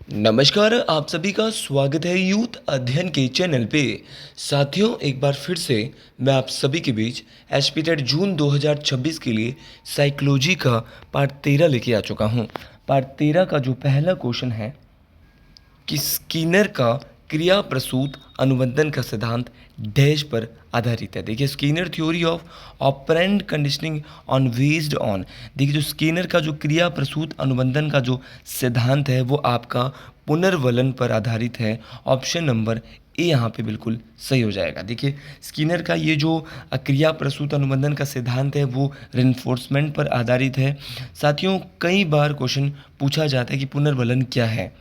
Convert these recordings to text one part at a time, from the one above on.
नमस्कार, आप सभी का स्वागत है यूथ अध्ययन के चैनल पे। साथियों, एक बार फिर से मैं आप सभी के बीच एसपीटेट जून 2026 के लिए साइकोलॉजी का पार्ट 13 लेके आ चुका हूँ। पार्ट 13 का जो पहला क्वेश्चन है कि स्किनर का क्रिया प्रसूत अनुबंधन का सिद्धांत डैश पर आधारित है। देखिए, Skinner theory of operant conditioning on based on. देखिए, जो स्किनर का जो क्रिया प्रसूत अनुबंधन का जो सिद्धांत है वो आपका पुनर्वलन पर आधारित है। ऑप्शन नंबर ए यहाँ पे बिल्कुल सही हो जाएगा। देखिए, स्किनर का ये जो क्रिया प्रसूत अनुबंधन का सिद्धांत है वो रिइंफोर्समेंट पर आधारित है। साथियों, कई बार क्वेश्चन पूछा जाता है कि पुनर्वलन क्या है।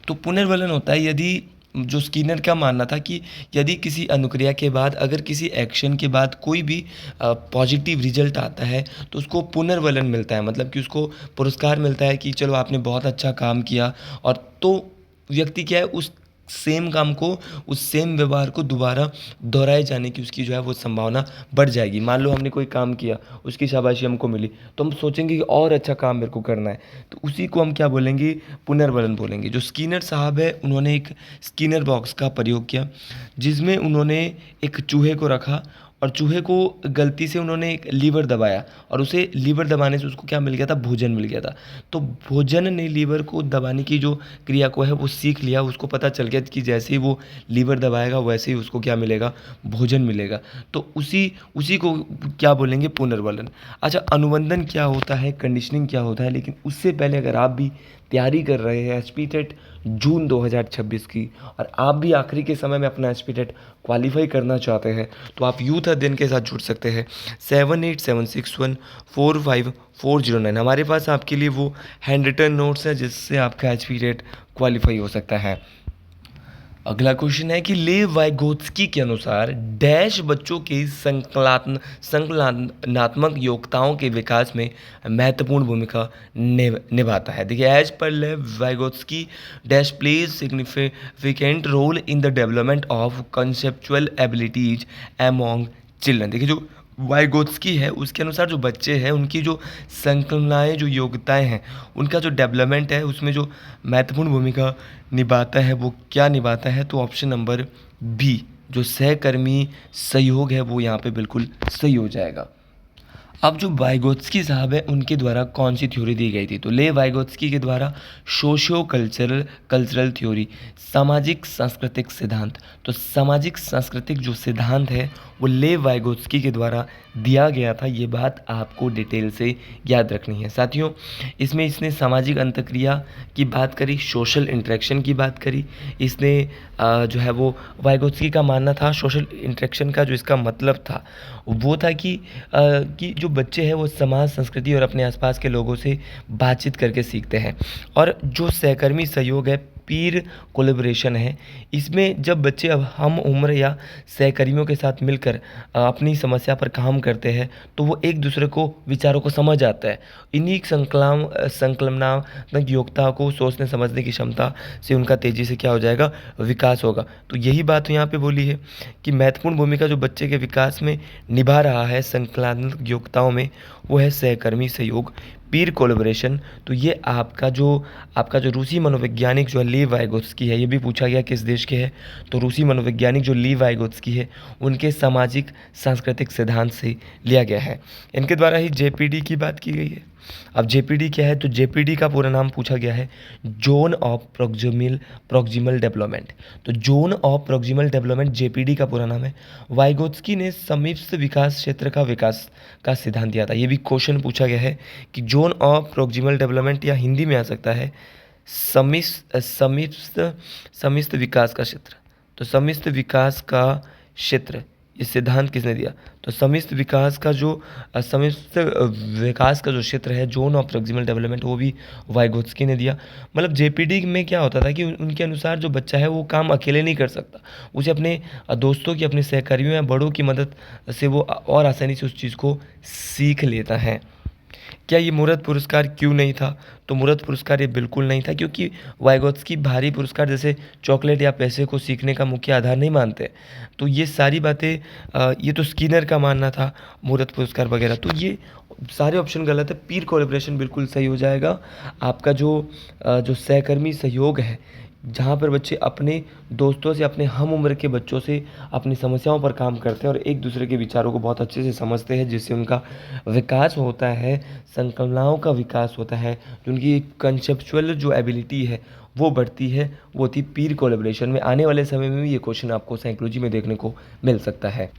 तो पुनर्वलन होता है यदि जो स्किनर का मानना था कि यदि किसी अनुक्रिया के बाद अगर किसी एक्शन के बाद कोई भी पॉजिटिव रिजल्ट आता है तो उसको पुनर्वलन मिलता है, मतलब कि उसको पुरस्कार मिलता है कि चलो आपने बहुत अच्छा काम किया। और तो व्यक्ति क्या है, उस सेम काम को, उस सेम व्यवहार को दोबारा दोहराए जाने की उसकी जो है वो संभावना बढ़ जाएगी। मान लो हमने कोई काम किया, उसकी शाबाशी हमको मिली, तो हम सोचेंगे कि और अच्छा काम मेरे को करना है, तो उसी को हम क्या बोलेंगे, पुनर्वलन बोलेंगे। जो स्किनर साहब है उन्होंने एक स्किनर बॉक्स का प्रयोग किया जिसमें उन्होंने एक चूहे को रखा और चूहे को गलती से उन्होंने एक लीवर दबाया और उसे लीवर दबाने से उसको क्या मिल गया था, भोजन मिल गया था। तो भोजन ने लीवर को दबाने की जो क्रिया को है वो सीख लिया, उसको पता चल गया कि जैसे ही वो लीवर दबाएगा वैसे ही उसको क्या मिलेगा, भोजन मिलेगा। तो उसी उसी को क्या बोलेंगे, पुनर्वलन। अच्छा, अनुबंधन क्या होता है, कंडीशनिंग क्या होता है, लेकिन उससे पहले अगर आप भी तैयारी कर रहे हैं एसपीटेट जून 2026 की और आप भी आखिरी के समय में अपना एसपीटेट क्वालिफाई करना चाहते हैं तो आप यूथ अध्ययन के साथ जुड़ सकते हैं। 7876145409 हमारे पास आपके लिए वो हैंड रिटन नोट्स है जिससे आपका एसपीटेट क्वालिफाई हो सकता है। अगला क्वेश्चन है कि लेव वाइगोत्स्की के अनुसार डैश बच्चों की संकलनात्मक योग्यताओं के विकास में महत्वपूर्ण भूमिका निभाता है। देखिए, as per Lev Vygotsky dash plays significant role in the development of conceptual abilities among children. देखिए, जो वाइगोत्स्की है उसके अनुसार जो बच्चे हैं उनकी जो संकल्पनाएँ, जो योग्यताएं हैं, उनका जो डेवलपमेंट है उसमें जो महत्वपूर्ण भूमिका निभाता है वो क्या निभाता है, तो ऑप्शन नंबर बी जो सहकर्मी सहयोग है वो यहाँ पे बिल्कुल सही हो जाएगा। अब जो वाइगोत्स्की साहब है उनके द्वारा कौन सी थ्योरी दी गई थी, तो ले वाइगोत्स्की के द्वारा सोशियो कल्चरल थ्योरी, सामाजिक सांस्कृतिक सिद्धांत। तो सामाजिक सांस्कृतिक जो सिद्धांत है वो ले वाइगोत्स्की के द्वारा दिया गया था। ये बात आपको डिटेल से याद रखनी है। साथियों, इसमें इसने सामाजिक अंतक्रिया की बात करी, सोशल इंटरेक्शन की बात करी। इसने जो है वो वाइगोत्स्की का मानना था सोशल इंटरेक्शन का जो इसका मतलब था वो था कि जो बच्चे हैं वो समाज, संस्कृति और अपने आसपास के लोगों से बातचीत करके सीखते हैं। और जो सहकर्मी सहयोग है, पीर कोलेब्रेशन है, इसमें जब बच्चे अब हम उम्र या सहकर्मियों के साथ मिलकर अपनी समस्या पर काम करते हैं तो वो एक दूसरे को विचारों को समझ आता है। इन्हीं संकलनात्मक योग्यता को सोचने समझने की क्षमता से उनका तेज़ी से क्या हो जाएगा, विकास होगा। तो यही बात यहाँ पे बोली है कि महत्वपूर्ण भूमिका जो बच्चे के विकास में निभा रहा है संकलनात्मक योग्यताओं में वो है सहकर्मी सहयोग, पीर कोलेब्रेशन। तो ये आपका जो रूसी मनोवैज्ञानिक जो लीव वाइगोत्स्की है, ये भी पूछा गया किस देश के है, तो रूसी मनोवैज्ञानिक जो लीव वाइगोत्स्की है उनके सामाजिक सांस्कृतिक सिद्धांत से लिया गया है। इनके द्वारा ही जेपीडी की बात की गई है। अब जेपीडी क्या है, तो जेपीडी का पूरा नाम पूछा गया है जोन ऑफ प्रोक्सिमल डेवलपमेंट। तो zone of proximal development JPD का पूरा नाम है। वाइगोत्स्की ने समीपस्थ विकास क्षेत्र का विकास का सिद्धांत दिया था। ये भी क्वेश्चन पूछा गया है कि जोन ऑफ प्रोक्सिमल डेवलपमेंट, या हिंदी में आ सकता है समीपस्थ विकास का क्षेत्र। तो समीपस्थ विकास का क्षेत्र ये सिद्धांत किसने दिया, तो समीपस्थ विकास का जो क्षेत्र है, जोन ऑफ प्रोक्सिमल डेवलपमेंट, वो भी वाइगोत्स्की ने दिया। मतलब जेपीडी में क्या होता था कि उनके अनुसार जो बच्चा है वो काम अकेले नहीं कर सकता, उसे अपने दोस्तों की, अपने सहकर्मियों या बड़ों की मदद से वो और आसानी से उस चीज़ को सीख लेता है। क्या ये मुहूर्त पुरस्कार क्यों नहीं था? तो मुहूर्त पुरस्कार ये बिल्कुल नहीं था, क्योंकि वाइगोत्स्की भारी पुरस्कार जैसे चॉकलेट या पैसे को सीखने का मुख्य आधार नहीं मानते। तो ये सारी बातें ये तो स्किनर का मानना था, मुहूर्त पुरस्कार वगैरह। तो ये सारे ऑप्शन गलत है। पीर कोलैबोरेशन बिल्कुल सही हो जाएगा। आपका जो सहकर्मी सहयोग है, जहाँ पर बच्चे अपने दोस्तों से, अपने हम उम्र के बच्चों से अपनी समस्याओं पर काम करते हैं और एक दूसरे के विचारों को बहुत अच्छे से समझते हैं, जिससे उनका विकास होता है, संकल्पनाओं का विकास होता है, जो उनकी कंसेप्चुअल जो एबिलिटी है वो बढ़ती है, वो होती है पीर कोलैबोरेशन में। आने वाले समय में भी ये क्वेश्चन आपको साइकोलॉजी में देखने को मिल सकता है।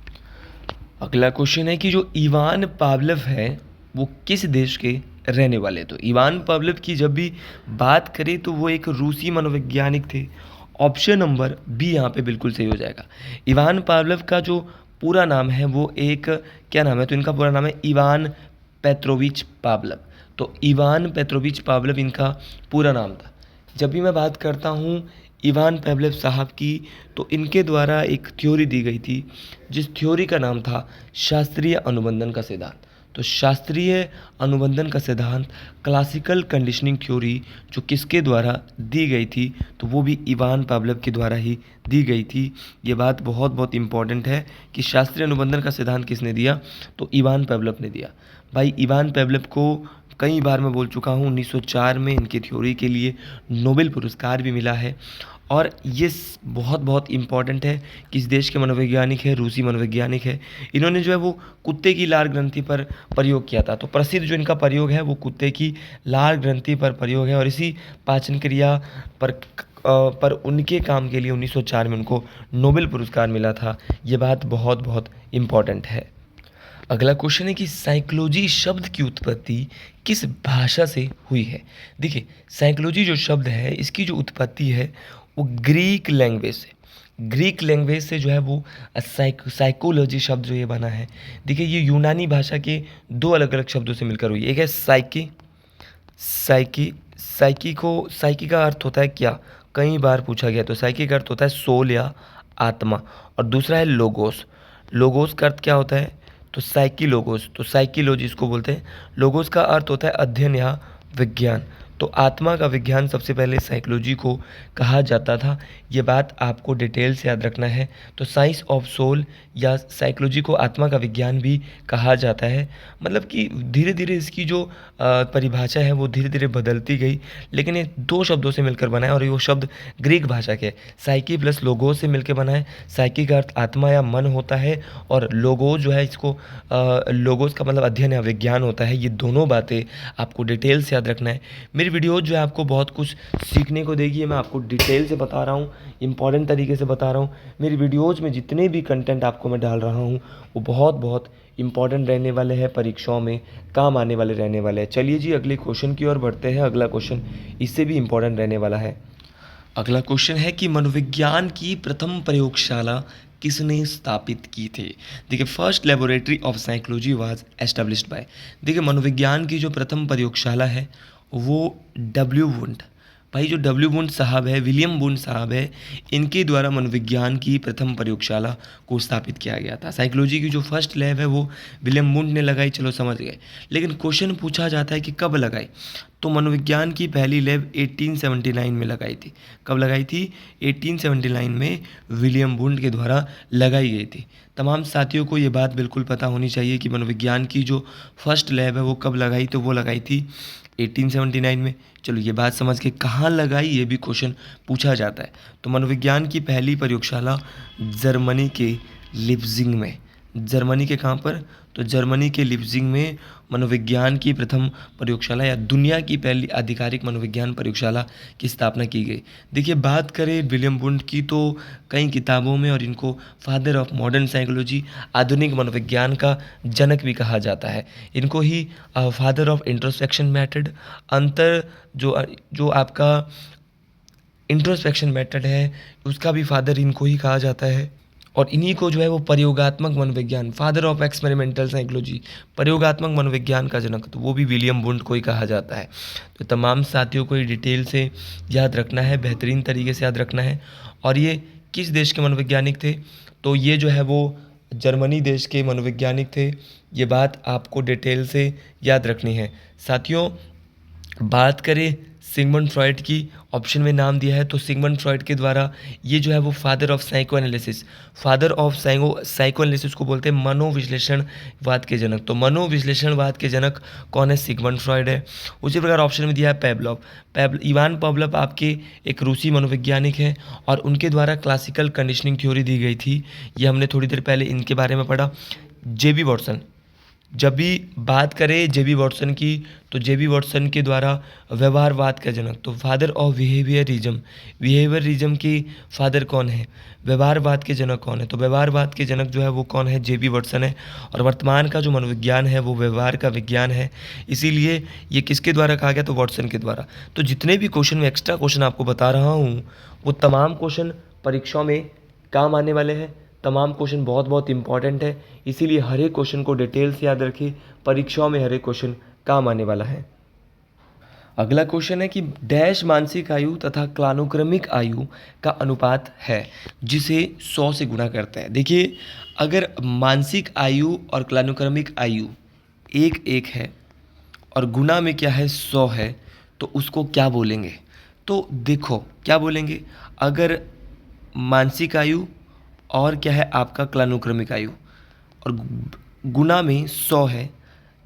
अगला क्वेश्चन है कि जो इवान पावलोव है वो किस देश के रहने वाले? तो इवान पावलोव की जब भी बात करें तो वो एक रूसी मनोवैज्ञानिक थे। ऑप्शन नंबर बी यहाँ पे बिल्कुल सही हो जाएगा। इवान पावलोव का जो पूरा नाम है वो एक क्या नाम है? तो इनका पूरा नाम है इवान पेत्रोविच पावलोव। तो इवान पेत्रोविच पावलोव इनका पूरा नाम था। जब भी मैं बात करता हूँ इवान पावलोव साहब की, तो इनके द्वारा एक थ्योरी दी गई थी, जिस थ्योरी का नाम था शास्त्रीय अनुबंधन का सिद्धांत। तो शास्त्रीय अनुबंधन का सिद्धांत, क्लासिकल कंडीशनिंग थ्योरी, जो किसके द्वारा दी गई थी? तो वो भी इवान पावलोव के द्वारा ही दी गई थी। ये बात बहुत बहुत इंपॉर्टेंट है कि शास्त्रीय अनुबंधन का सिद्धांत किसने दिया? तो इवान पावलोव ने दिया। भाई इवान पावलोव को कई बार मैं बोल चुका हूँ, 1904 में इनकी थ्योरी के लिए नोबेल पुरस्कार भी मिला है। और ये बहुत बहुत इम्पॉर्टेंट है। किस देश के मनोवैज्ञानिक है? रूसी मनोवैज्ञानिक है। इन्होंने जो है वो कुत्ते की लार ग्रंथि पर प्रयोग किया था। तो प्रसिद्ध जो इनका प्रयोग है वो कुत्ते की लार ग्रंथि पर प्रयोग है, और इसी पाचन क्रिया पर उनके काम के लिए 1904 में उनको नोबेल पुरस्कार मिला था। ये बात बहुत बहुत इम्पॉर्टेंट है। अगला क्वेश्चन है कि साइकोलॉजी शब्द की उत्पत्ति किस भाषा से हुई है? देखिए, साइकोलॉजी जो शब्द है इसकी जो उत्पत्ति है वो ग्रीक लैंग्वेज से, ग्रीक लैंग्वेज से जो है वो साइकोलॉजी शब्द जो ये बना है। देखिए, ये यूनानी भाषा के दो अलग अलग शब्दों से मिलकर हुई है। एक है साइकी। साइकी साइकी का अर्थ होता है क्या? कई बार पूछा गया। तो साइकी का अर्थ होता है सोल या आत्मा। और दूसरा है लोगोस। लोगोस का अर्थ क्या होता है? तो साइकिलोगोस। तो साइकिलॉजी इसको बोलते हैं। लोगोस का अर्थ होता है अध्ययन या विज्ञान। तो आत्मा का विज्ञान सबसे पहले साइकोलॉजी को कहा जाता था। ये बात आपको डिटेल से याद रखना है। तो साइंस ऑफ सोल या साइकोलॉजी को आत्मा का विज्ञान भी कहा जाता है। मतलब कि धीरे धीरे इसकी जो परिभाषा है वो धीरे धीरे बदलती गई, लेकिन ये दो शब्दों से मिलकर बना है, और वो शब्द ग्रीक भाषा के साइकी प्लस लोगोस से मिलकर बना है। साइकी का अर्थ आत्मा या मन होता है, और लोगोस जो है इसको लोगोस का मतलब अध्ययन या विज्ञान होता है। ये दोनों बातें आपको डिटेल से याद रखना है। मेरी वीडियोज जो है आपको बहुत कुछ सीखने को देगी। मैं आपको डिटेल से बता रहा हूँ, इंपॉर्टेंट तरीके से बता रहा हूँ। मेरी वीडियोज़ में जितने भी कंटेंट आपको मैं डाल रहा हूँ वो बहुत बहुत इंपॉर्टेंट रहने वाले हैं, परीक्षाओं में काम आने वाले रहने वाले हैं। चलिए जी अगले क्वेश्चन की ओर बढ़ते हैं। अगला क्वेश्चन इससे भी इंपॉर्टेंट रहने वाला है। अगला क्वेश्चन है कि मनोविज्ञान की प्रथम प्रयोगशाला किसने स्थापित की थी? देखिए, first laboratory of psychology was established by. देखिए, मनोविज्ञान की जो प्रथम प्रयोगशाला है वो डब्ल्यू वुंड, भाई जो डब्ल्यू वुंड साहब है, विलियम वुंड साहब है, इनके द्वारा मनोविज्ञान की प्रथम प्रयोगशाला को स्थापित किया गया था। साइकोलॉजी की जो फर्स्ट लैब है वो विलियम वुंड ने लगाई, चलो समझ गए। लेकिन क्वेश्चन पूछा जाता है कि कब लगाई? तो मनोविज्ञान की पहली लैब 1879 में लगाई थी। कब लगाई थी? 1879 में विलियम वुंड के द्वारा लगाई गई थी। तमाम साथियों को ये बात बिल्कुल पता होनी चाहिए कि मनोविज्ञान की जो फर्स्ट लैब है वो कब लगाई? तो वो लगाई थी 1879 में। चलो ये बात समझ के कहाँ लगाई ये भी क्वेश्चन पूछा जाता है। तो मनोविज्ञान की पहली प्रयोगशाला जर्मनी के लिप्जिंग में। जर्मनी के कहाँ पर? तो जर्मनी के लिप्जिंग में मनोविज्ञान की प्रथम प्रयोगशाला या दुनिया की पहली आधिकारिक मनोविज्ञान प्रयोगशाला की स्थापना की गई। देखिए, बात करें विलियम वुंड की तो कई किताबों में और इनको फादर ऑफ मॉडर्न साइकोलॉजी, आधुनिक मनोविज्ञान का जनक भी कहा जाता है। इनको ही फादर ऑफ इंट्रोस्पेक्शन मेथड, अंतर जो आपका इंट्रोस्पेक्शन मेथड है उसका भी फादर इनको ही कहा जाता है। और इन्हीं को जो है वो प्रयोगात्मक मनोविज्ञान, फादर ऑफ एक्सपेरिमेंटल साइकोलॉजी, प्रयोगात्मक मनोविज्ञान का जनक, तो वो भी विलियम वुंड को ही कहा जाता है। तो तमाम साथियों को ये डिटेल से याद रखना है, बेहतरीन तरीके से याद रखना है। और ये किस देश के मनोवैज्ञानिक थे? तो ये जो है वो जर्मनी देश के मनोवैज्ञानिक थे। ये बात आपको डिटेल से याद रखनी है। साथियों, बात करें सिगमंड फ्रॉइड की, ऑप्शन में नाम दिया है तो सिगमंड फ्रॉइड के द्वारा ये जो है वो father of psycho analysis, father of psycho analysis को बोलते हैं मनोविश्लेषणवाद के जनक। तो मनोविश्लेषणवाद के जनक कौन है? सिगमंड फ्रॉइड है। उसी प्रकार ऑप्शन में दिया है पैवलोव। इवान पावलोव आपके एक रूसी मनोवैज्ञानिक हैं और उनके द्वारा क्लासिकल कंडीशनिंग थ्योरी दी गई थी। ये हमने थोड़ी देर पहले इनके बारे में पढ़ा। जेबी वॉटसन, जब भी बात करें जेबी वॉटसन की तो जेबी वॉटसन के द्वारा व्यवहारवाद का जनक, तो फादर ऑफ बिहेवियरिज्म की फादर कौन है? व्यवहारवाद के जनक कौन है? तो व्यवहारवाद के जनक जो है वो कौन है? जेबी वॉटसन है। और वर्तमान का जो मनोविज्ञान है वो व्यवहार का विज्ञान है, इसीलिए ये किसके द्वारा कहा गया? तो वॉटसन के द्वारा। तो जितने भी क्वेश्चन में एक्स्ट्रा क्वेश्चन आपको बता रहा हूँ वो तमाम क्वेश्चन परीक्षाओं में काम आने वाले हैं। तमाम क्वेश्चन बहुत बहुत इंपॉर्टेंट है, इसीलिए हर एक क्वेश्चन को डिटेल से याद रखिए। परीक्षाओं में हर एक क्वेश्चन काम आने वाला है। अगला क्वेश्चन है कि डैश मानसिक आयु तथा क्लानुक्रमिक आयु का अनुपात है जिसे 100 से गुणा करते हैं। देखिए, अगर मानसिक आयु और क्लानुक्रमिक आयु एक एक है और गुणा में क्या है? 100 है, तो उसको क्या बोलेंगे? तो देखो क्या बोलेंगे, अगर मानसिक आयु और क्या है आपका क्लानुक्रमिक आयु और गुना में 100 है,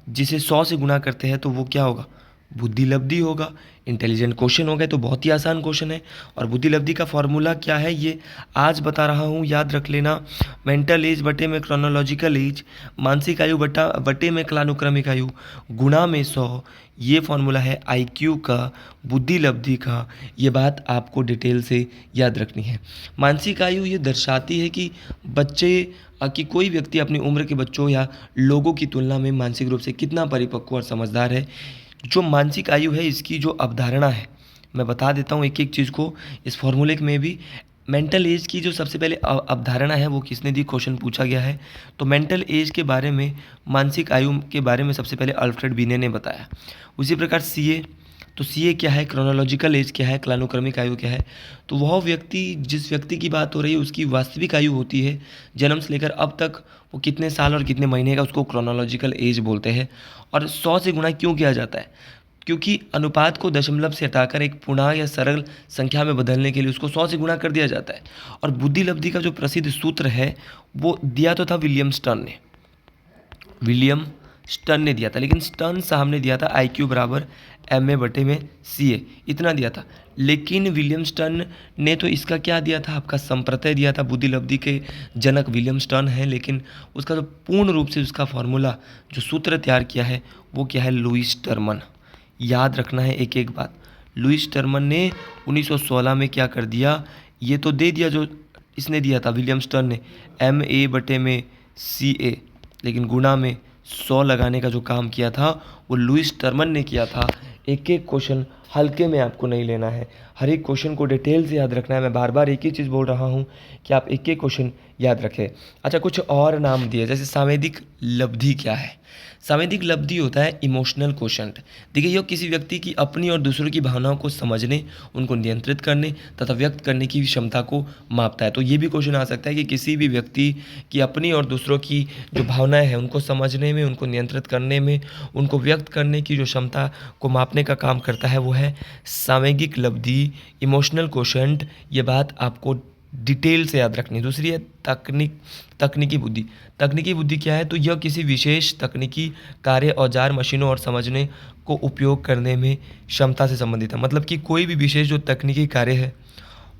जिसे 100 से गुना करते हैं तो वो क्या होगा? बुद्धि लब्धि होगा। इंटेलिजेंट क्वेश्चन हो गए तो बहुत ही आसान क्वेश्चन है। और बुद्धि लब्धि का फॉर्मूला क्या है ये आज बता रहा हूँ, याद रख लेना। मेंटल एज बटे में क्रोनोलॉजिकल एज, मानसिक आयु बटे में क्लानुक्रमिक आयु, गुणा में 100, ये फॉर्मूला है आईक्यू का, बुद्धि लब्धि का। ये बात आपको डिटेल से याद रखनी है। मानसिक आयु ये दर्शाती है कि बच्चे कि कोई व्यक्ति अपनी उम्र के बच्चों या लोगों की तुलना में मानसिक रूप से कितना परिपक्व और समझदार है। जो मानसिक आयु है इसकी जो अवधारणा है, मैं बता देता हूँ एक एक चीज़ को इस फॉर्मूले में भी। मेंटल एज की जो सबसे पहले अवधारणा है वो किसने दी? क्वेश्चन पूछा गया है। तो मेंटल एज के बारे में, मानसिक आयु के बारे में सबसे पहले अल्फ्रेड बीने ने बताया। उसी प्रकार सीए, तो सीए क्या है? क्रोनोलॉजिकल एज क्या है? क्लानुक्रमिक आयु क्या है? तो वह व्यक्ति, जिस व्यक्ति की बात हो रही है उसकी वास्तविक आयु होती है जन्म से लेकर अब तक वो कितने साल और कितने महीने का, उसको क्रोनोलॉजिकल एज बोलते हैं। और 100 से गुणा क्यों किया जाता है? क्योंकि अनुपात को दशमलव से हटाकर एक पूर्णांक या सरल संख्या में बदलने के लिए उसको 100 से गुणा कर दिया जाता है। और बुद्धि लब्धि का जो प्रसिद्ध सूत्र है वो दिया तो था विलियम स्टर्न ने दिया था, लेकिन स्टर्न साहब ने दिया था IQ बराबर MA बटे में CA, इतना दिया था। लेकिन विलियम स्टर्न ने तो इसका क्या दिया था? आपका संप्रत्यय दिया था। बुद्धि लब्धि के जनक विलियम स्टर्न है, लेकिन उसका जो पूर्ण रूप से उसका फॉर्मूला, जो सूत्र तैयार किया है वो क्या है? Lewis Terman. याद रखना है एक एक बात। लुईस टर्मन ने 1916 में क्या कर दिया? ये तो दे दिया जो इसने दिया था विलियम स्टर्न ने, MA बटे में CA, लेकिन गुणा में 100 लगाने का जो काम किया था वो लुईस टर्मन ने किया था। एक एक क्वेश्चन हल्के में आपको नहीं लेना है, हर एक क्वेश्चन को डिटेल से याद रखना है। मैं बार बार एक ही चीज़ बोल रहा हूँ कि आप एक एक क्वेश्चन याद रखें। अच्छा, कुछ और नाम दिए, जैसे सांवेदिक लब्धि क्या है? सांवेदिक लब्धि होता है इमोशनल क्वोशंट। देखिए, यह किसी व्यक्ति की अपनी और दूसरों की भावनाओं को समझने, उनको नियंत्रित करने तथा व्यक्त करने की क्षमता को मापता है। तो ये भी क्वेश्चन आ सकता है कि किसी भी व्यक्ति की अपनी और दूसरों की जो भावनाएं हैं उनको समझने में, उनको नियंत्रित करने में, उनको व्यक्त करने की जो क्षमता को मापने का काम करता है वो है सांवेगिक लब्धि, इमोशनल क्वोशंट। ये बात आपको डिटेल से याद रखनी है। दूसरी है तकनीकी बुद्धि। तकनीकी बुद्धि क्या है? तो यह किसी विशेष तकनीकी कार्य, औजार, मशीनों और समझने को उपयोग करने में क्षमता से संबंधित है। मतलब कि कोई भी विशेष जो तकनीकी कार्य है,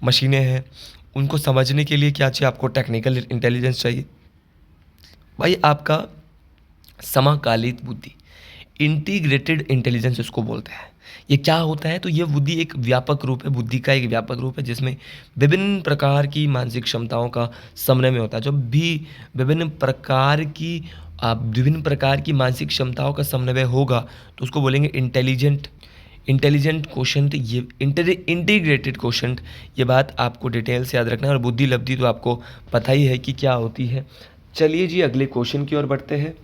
मशीनें हैं, उनको समझने के लिए क्या चाहिए? आपको टेक्निकल इंटेलिजेंस चाहिए। भाई आपका समकालिक बुद्धि, इंटीग्रेटेड इंटेलिजेंस इसको बोलते हैं। ये क्या होता है? तो यह बुद्धि एक व्यापक रूप है, बुद्धि का एक व्यापक रूप है जिसमें विभिन्न प्रकार की मानसिक क्षमताओं का समन्वय होता है। जब भी विभिन्न प्रकार की मानसिक क्षमताओं का समन्वय होगा तो उसको बोलेंगे इंटेलिजेंट क्वोशंट, ये इंटीग्रेटेड क्वोशंट। ये बात आपको डिटेल से याद रखना है। और बुद्धि लब्धि तो आपको पता ही है कि क्या होती है। चलिए जी, अगले क्वेश्चन की ओर बढ़ते हैं।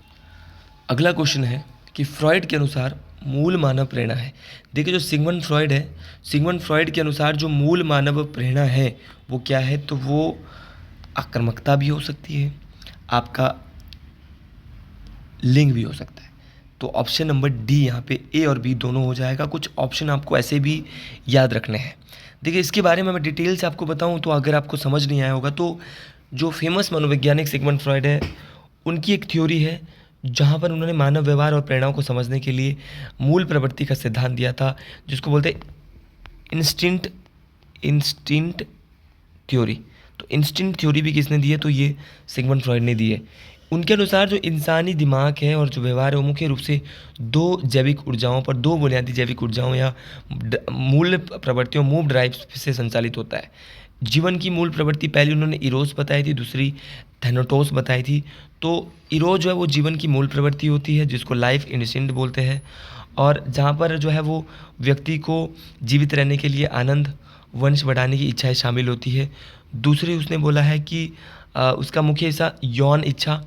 अगला क्वेश्चन है कि फ्रॉइड के अनुसार मूल मानव प्रेरणा है। देखिए, जो सिगमंड फ्रॉइड है, सिगमंड फ्रॉइड के अनुसार जो मूल मानव प्रेरणा है वो क्या है? तो वो आक्रामकता भी हो सकती है, आपका लिंग भी हो सकता है। तो ऑप्शन नंबर डी यहाँ पे ए और बी दोनों हो जाएगा। कुछ ऑप्शन आपको ऐसे भी याद रखने हैं। देखिए इसके बारे में मैं डिटेल से आपको बताऊँ तो अगर आपको समझ नहीं आया होगा तो जो फेमस मनोवैज्ञानिक सिगमंड फ्रॉइड है, उनकी एक थ्योरी है जहाँ पर उन्होंने मानव व्यवहार और प्रेरणाओं को समझने के लिए मूल प्रवृत्ति का सिद्धांत दिया था, जिसको बोलते हैं इंस्टिंक्ट थ्योरी। तो इंस्टिंक्ट थ्योरी भी किसने दी है? तो ये सिगमंड फ्रॉइड ने दी है। उनके अनुसार जो इंसानी दिमाग है और जो व्यवहार है वो मुख्य रूप से दो जैविक ऊर्जाओं पर, दो बुनियादी जैविक ऊर्जाओं या मूल प्रवृत्तियों मूव ड्राइव्स से संचालित होता है। जीवन की मूल प्रवृत्ति पहली उन्होंने इरोस बताई थी, दूसरी थैनोटोस बताई थी। तो इरोस जो है वो जीवन की मूल प्रवृत्ति होती है, जिसको लाइफ इंस्टिंक्ट बोलते हैं, और जहाँ पर जो है वो व्यक्ति को जीवित रहने के लिए आनंद, वंश बढ़ाने की इच्छाएं शामिल होती है। दूसरी उसने बोला है कि उसका मुख्य हिस्सा यौन इच्छा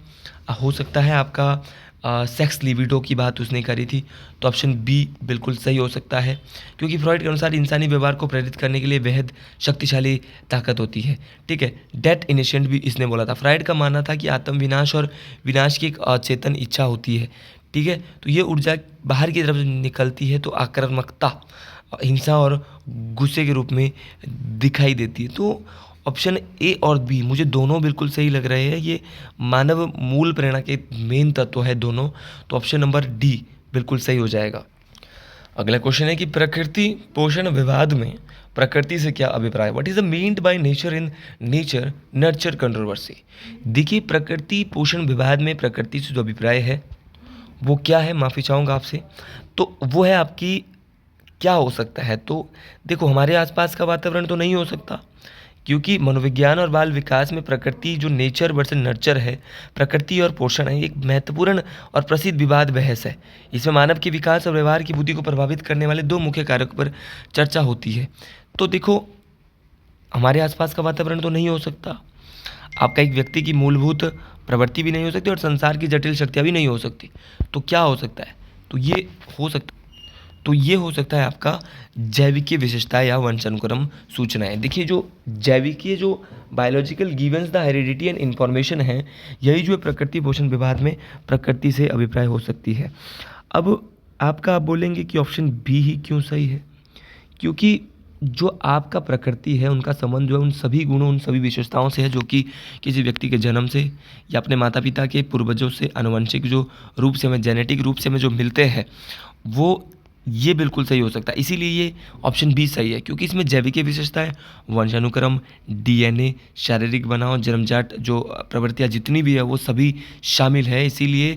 हो सकता है। आपका सेक्स लिबिडो की बात उसने करी थी। तो ऑप्शन बी बिल्कुल सही हो सकता है, क्योंकि फ्रॉइड के अनुसार इंसानी व्यवहार को प्रेरित करने के लिए बेहद शक्तिशाली ताकत होती है। ठीक है, डेथ इनिशिएंट भी इसने बोला था। फ्रॉइड का मानना था कि आत्म विनाश और विनाश की एक अचेतन इच्छा होती है। ठीक है, तो ये ऊर्जा बाहर की तरफ निकलती है तो आक्रामकता, हिंसा और गुस्से के रूप में दिखाई देती है। तो ऑप्शन ए और बी मुझे दोनों बिल्कुल सही लग रहे हैं। ये मानव मूल प्रेरणा के मेन तत्व है दोनों। तो ऑप्शन नंबर डी बिल्कुल सही हो जाएगा। अगला क्वेश्चन है कि प्रकृति पोषण विवाद में प्रकृति से क्या अभिप्राय? What is the meant by nature in nature nurture controversy? देखिए प्रकृति पोषण विवाद में प्रकृति से जो अभिप्राय है वो क्या है, माफ़ी चाहूँगा आपसे। तो वो है आपकी क्या हो सकता है? तो देखो हमारे आसपास का वातावरण तो नहीं हो सकता, क्योंकि मनोविज्ञान और बाल विकास में प्रकृति जो नेचर वर्सेस नर्चर है, प्रकृति और पोषण है, एक महत्वपूर्ण और प्रसिद्ध विवाद बहस है। इसमें मानव के विकास और व्यवहार की बुद्धि को प्रभावित करने वाले दो मुख्य कारक पर चर्चा होती है। तो देखो हमारे आसपास का वातावरण तो नहीं हो सकता, आपका एक व्यक्ति की मूलभूत प्रवृत्ति भी नहीं हो सकती और संसार की जटिल शक्तियाँ भी नहीं हो सकती। तो क्या हो सकता है? तो ये हो सकता है आपका जैविकीय विशेषता या वंशानुक्रम सूचनाएं। देखिए जो जैविकीय जो biological Givens the heredity and information है, यही जो है प्रकृति पोषण विवाद में प्रकृति से अभिप्राय हो सकती है। अब आप बोलेंगे कि ऑप्शन बी ही क्यों सही है? क्योंकि जो आपका प्रकृति है उनका संबंध जो है उन सभी गुणों, उन सभी विशेषताओं से है जो कि किसी व्यक्ति के जन्म से या अपने माता पिता के पूर्वजों से आनुवंशिक जो रूप से हमें, जेनेटिक रूप से हमें जो मिलते हैं, वो ये बिल्कुल सही हो सकता है। इसीलिए ये ऑप्शन बी सही है, क्योंकि इसमें जैविकीय विशेषताएं, वंशानुक्रम, डीएनए, शारीरिक बनाव, जन्मजात जो प्रवृत्तियां जितनी भी है वो सभी शामिल है। इसीलिए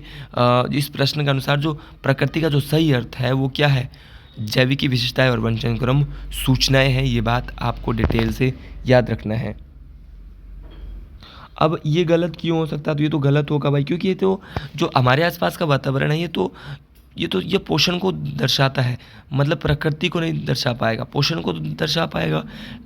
इस प्रश्न के अनुसार जो प्रकृति का जो सही अर्थ है वो क्या है? जैविकी विशेषताएं और वंशानुक्रम सूचनाएं हैं। ये बात आपको डिटेल से याद रखना है। अब ये गलत क्यों हो सकता है? तो ये तो गलत होगा भाई, क्योंकि ये तो जो हमारे आसपास का वातावरण है ये पोषण को दर्शाता है, मतलब प्रकृति को नहीं दर्शा पाएगा, पोषण को तो दर्शा पाएगा।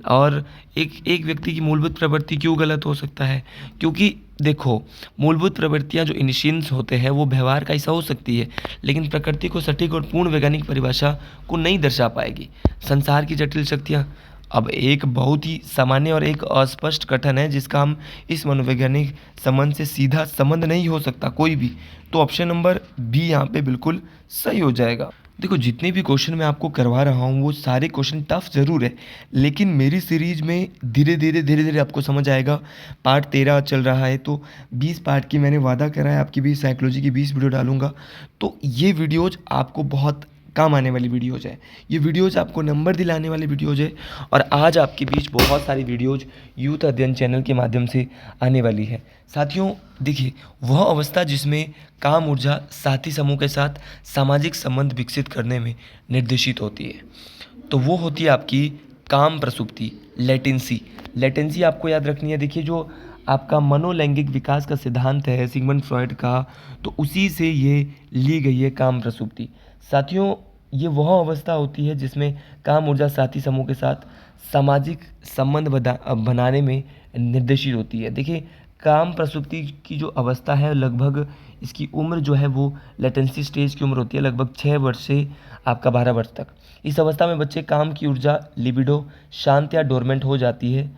और एक व्यक्ति की मूलभूत प्रवृत्ति क्यों गलत हो सकता है? क्योंकि देखो मूलभूत प्रवृत्तियां जो इनिशियंस होते हैं वो व्यवहार का हिस्सा हो सकती है, लेकिन प्रकृति को सटीक और पूर्ण वैज्ञानिक परिभाषा को नहीं दर्शा पाएगी। संसार की जटिल शक्तियाँ अब एक बहुत ही सामान्य और एक अस्पष्ट कथन है जिसका हम इस मनोवैज्ञानिक संबंध से सीधा संबंध नहीं हो सकता कोई भी। तो ऑप्शन नंबर बी यहाँ पे बिल्कुल सही हो जाएगा। देखो जितने भी क्वेश्चन मैं आपको करवा रहा हूँ वो सारे क्वेश्चन टफ ज़रूर है, लेकिन मेरी सीरीज में धीरे धीरे आपको समझ आएगा। पार्ट 13 चल रहा है, तो 20 पार्ट की मैंने वादा करा है आपकी भी साइकोलॉजी की 20 वीडियो डालूंगा। तो ये वीडियोज़ आपको बहुत काम आने वाली वीडियोज़ है, ये वीडियोज़ आपको नंबर दिलाने वाली वीडियोज़ है। और आज आपके बीच बहुत सारी वीडियोज़ यूथ अध्ययन चैनल के माध्यम से आने वाली है। साथियों देखिए वह अवस्था जिसमें काम ऊर्जा साथी समूह के साथ सामाजिक संबंध विकसित करने में निर्देशित होती है, तो वो होती है आपकी काम प्रसुप्ति, लेटेंसी आपको याद रखनी है। देखिए जो आपका मनोलैंगिक विकास का सिद्धांत है सिगमंड फ्रॉइड का, तो उसी से ये ली गई है काम प्रसुप्ति। साथियों ये वह अवस्था होती है जिसमें काम ऊर्जा साथी समूह के साथ सामाजिक संबंध बनाने में निर्देशित होती है। देखिए काम प्रसुप्ति की जो अवस्था है लगभग इसकी उम्र जो है वो लेटेंसी स्टेज की उम्र होती है लगभग 6 वर्ष से आपका 12 वर्ष तक। इस अवस्था में बच्चे काम की ऊर्जा लिबिडो शांत या डोरमेंट हो जाती है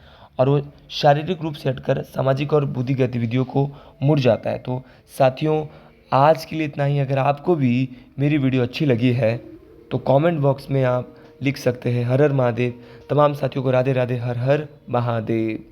और वो शारीरिक रूप से हटकर सामाजिक और बुद्धि गतिविधियों को मुड़ जाता है। तो साथियों, आज के लिए इतना ही। अगर आपको भी मेरी वीडियो अच्छी लगी है तो कमेंट बॉक्स में आप लिख सकते हैं हर हर महादेव। तमाम साथियों को राधे राधे, हर हर महादेव।